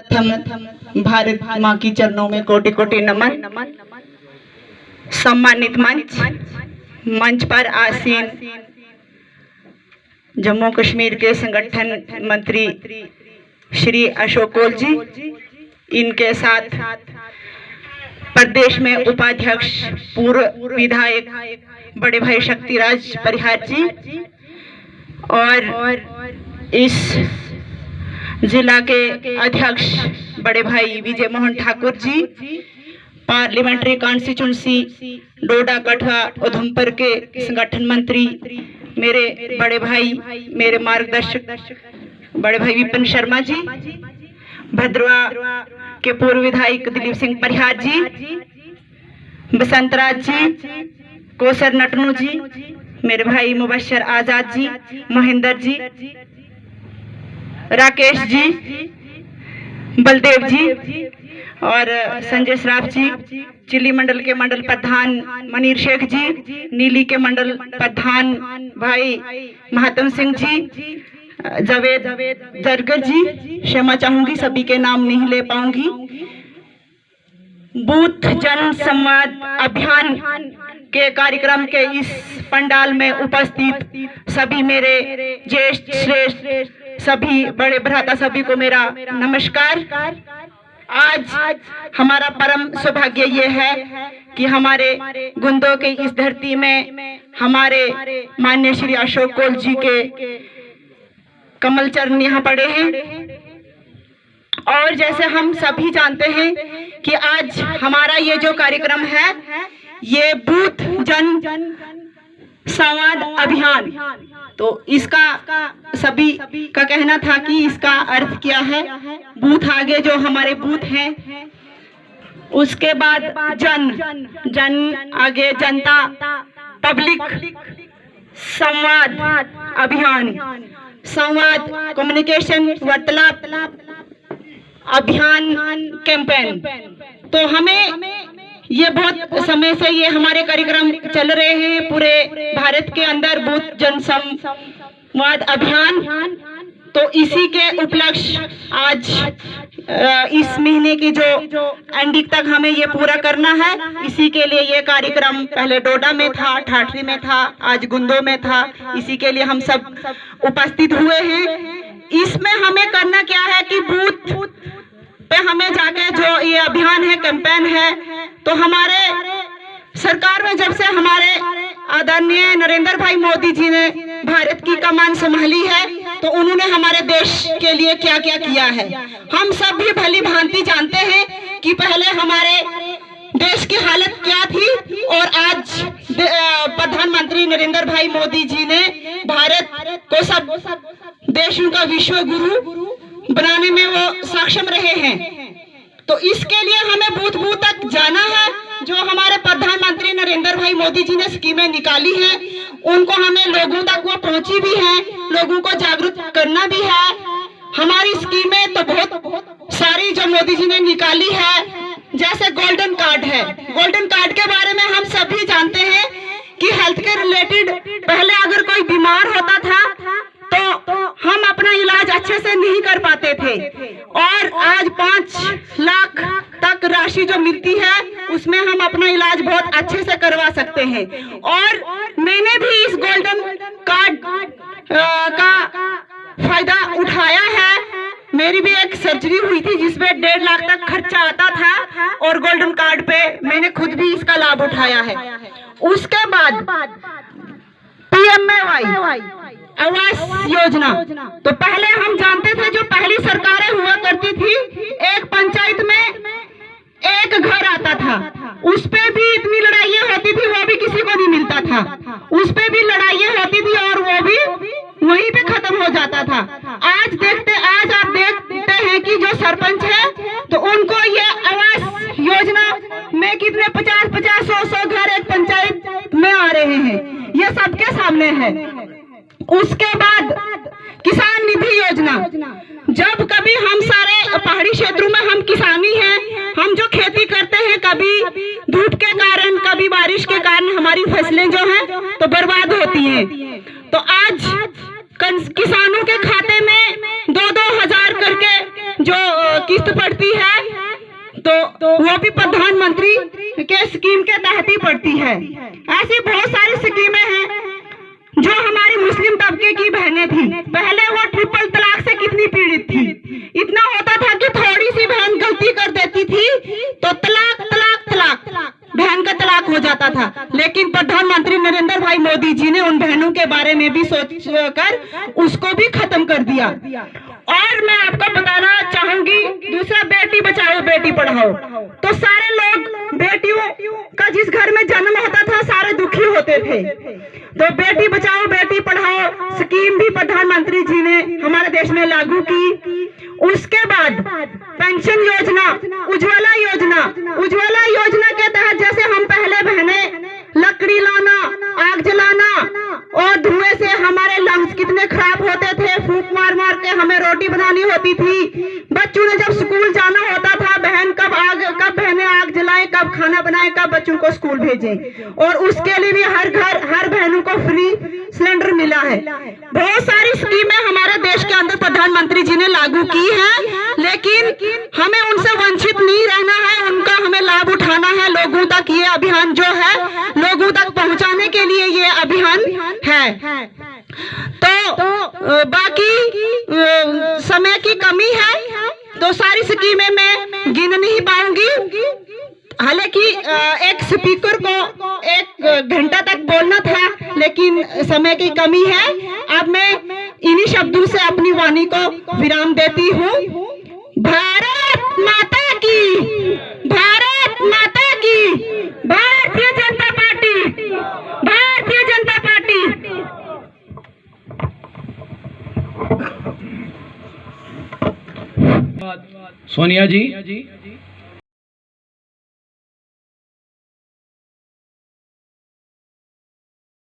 प्रथम भारत माँ की चरणों में कोटि कोटि नमन। सम्मानित मंच पर आसीन जम्मू कश्मीर के संगठन मंत्री श्री अशोक कौल जी, इनके साथ प्रदेश में उपाध्यक्ष पूर्व विधायक बड़े भाई शक्तिराज परिहार जी और इस जिला के अध्यक्ष बड़े भाई विजय मोहन ठाकुर जी, पार्लियामेंट्री कॉन्स्टिट्यूंसी डोडा कठुआ उधमपुर के संगठन मंत्री मेरे बड़े भाई, मेरे मार्गदर्शक बड़े भाई विपिन शर्मा जी, भद्रवा के पूर्व विधायक दिलीप सिंह परिहार जी, बसंतराज जी, कोसर नटनू जी, मेरे भाई मुबशर आजाद जी, महेंद्र जी, राकेश जी, बलदेव जी और संजय श्राफ जी, चिली मंडल के मंडल प्रधान मनीर शेख जी, नीली के मंडल प्रधान भाई महात्म सिंह जी, जावेद जरगर जी, क्षमा चाहूंगी सभी के नाम नहीं ले पाऊंगी। बूथ जन संवाद अभियान के कार्यक्रम के इस पंडाल में उपस्थित सभी मेरे ज्येष्ठ श्रेष्ठ सभी बड़े भ्राता सभी को मेरा नमस्कार। आज हमारा परम सौभाग्य ये है कि हमारे गुंदों के इस धरती में हमारे माननीय श्री अशोक कौल जी के कमल चरण यहाँ पड़े हैं। और जैसे हम सभी जानते हैं कि आज हमारा ये जो कार्यक्रम है ये बूथ जन संवाद अभियान, तो इसका सभी का कहना था कि इसका अर्थ क्या है। बूथ आगे जो हमारे बूथ हैं, उसके बाद जन आगे जनता, पब्लिक, संवाद अभियान, संवाद कम्युनिकेशन वार्तालाप अभियान कैंपेन। तो हमें ये बहुत समय से ये हमारे कार्यक्रम चल रहे हैं पूरे भारत के अंदर, बूथ जन संवाद अभियान। तो इसी के उपलक्ष्य आज इस महीने की जो एंडिंग तक हमें ये पूरा करना है, इसी के लिए ये कार्यक्रम पहले डोडा में था, ठाठरी में था, आज गुंदो में था। इसी के लिए हम सब उपस्थित हुए हैं। इसमें हमें करना क्या है कि बूथ पे हमें जाके जो ये अभियान है, कैंपेन है, तो हमारे सरकार में जब से हमारे आदरणीय नरेंद्र भाई मोदी जी ने भारत की कमान संभाली है, तो उन्होंने हमारे देश के लिए क्या क्या किया है हम सब भी भली भांति जानते हैं कि पहले हमारे देश की हालत क्या थी और आज प्रधानमंत्री नरेंद्र भाई मोदी जी ने भारत को सब देशों का विश्व गुरु बनाने में वो सक्षम रहे हैं। तो इसके लिए हमें बूथ बूथ तक जाना है। जो हमारे प्रधानमंत्री नरेंद्र भाई मोदी जी ने स्कीमें निकाली हैं, उनको हमें लोगों तक वो पहुंची भी है, लोगों को जागरूक करना भी है। हमारी स्कीमें तो बहुत सारी जो मोदी जी ने निकाली है, जैसे गोल्डन कार्ड है। गोल्डन कार्ड के बारे में हम सभी जानते हैं कि हेल्थ के रिलेटेड पहले अगर कोई बीमार होता था तो हम अपना इलाज अच्छे से नहीं कर पाते थे, और आज 5 लाख तक राशि जो मिलती है उसमें हम अपना इलाज बहुत अच्छे से करवा सकते हैं। और मैंने भी इस गोल्डन कार्ड का फायदा उठाया है। मेरी भी एक सर्जरी हुई थी जिसमें 1.5 लाख तक खर्चा आता था, और गोल्डन कार्ड पे मैंने खुद भी इसका लाभ उठाया है। उसके बाद PMAY आवास योजना, तो पहले हम जानते थे जो पहली सरकारें हुआ करती थी, एक पंचायत में एक घर आता था, उस पे भी इतनी लड़ाइयाँ होती थी, वो भी किसी को नहीं मिलता था। उस पे भी लड़ाइयाँ होती थी और वो भी वहीं पे खत्म हो जाता था। आज आप देखते हैं कि जो सरपंच है तो उनको ये आवास योजना में कितने 50-50, 100-100 घर एक पंचायत में आ रहे हैं, ये सबके सामने है। उसके बाद किसान निधि योजना, जब कभी हम सारे पहाड़ी क्षेत्रों में हम किसानी हैं, हम जो खेती करते हैं, कभी धूप के कारण, कभी बारिश के कारण हमारी फसलें जो हैं तो बर्बाद होती हैं। तो आज किसानों के खाते में 2-2 हजार करके जो किस्त पड़ती है तो वो भी प्रधानमंत्री के स्कीम के तहत ही पड़ती है। ऐसी बहुत सारी स्कीमें हैं जो हमारी मुस्लिम तबके की बहनें थी, पहले वो ट्रिपल तलाक से कितनी पीड़ित थी। इतना होता था कि थोड़ी सी बहन गलती कर देती थी तो तलाक तलाक तलाक बहन का तलाक हो जाता था। लेकिन प्रधानमंत्री नरेंद्र भाई मोदी जी ने उन बहनों के बारे में भी सोच कर उसको भी खत्म कर दिया। और मैं आपको बताना चाहूंगी दूसरा, बेटी बचाओ बेटी पढ़ाओ। तो सारे लोग बेटियों का जिस घर में जन्म होता था सारे दुखी होते थे। तो बेटी बचाओ बेटी पढ़ाओ स्कीम भी प्रधानमंत्री जी ने हमारे देश में लागू की। उसके बाद पेंशन योजना, उज्ज्वला योजना, उज्ज्वला योजना के तहत जैसे हम पहले बहनें लकड़ी लाना, आग जलाना और धुएं से हमारे लंग्स कितने खराब होते थे, फूंक मार मार के हमें रोटी बनानी होती थी। बच्चों ने जब स्कूल जाना होता था, बहन कब बहनें आग जलाएं, कब खाना बनाएं, कब बच्चों को स्कूल भेजें। और उसके लिए भी हर बहनों को फ्री सिलेंडर मिला है। बहुत सारी स्कीमें हमारे देश के अंदर प्रधानमंत्री जी ने लागू की है, लेकिन हमें उनसे वंचित नहीं रहना है, उनका हमें लाभ उठाना है। लोगों तक ये अभियान जो है लोगों तक पहुंचाने के लिए ये अभियान है। तो बाकी समय की कमी है तो सारी स्कीमें मैं गिन नहीं पाऊंगी। हालांकि एक स्पीकर को 1 घंटा तक बोलना था, लेकिन समय की कमी है। अब मैं इन्हीं शब्दों से अपनी वाणी को विराम देती हूँ। भारत माता की, भारत माता की, भारतीय जनता पार्टी, भारतीय जनता पार्टी। सोनिया जी।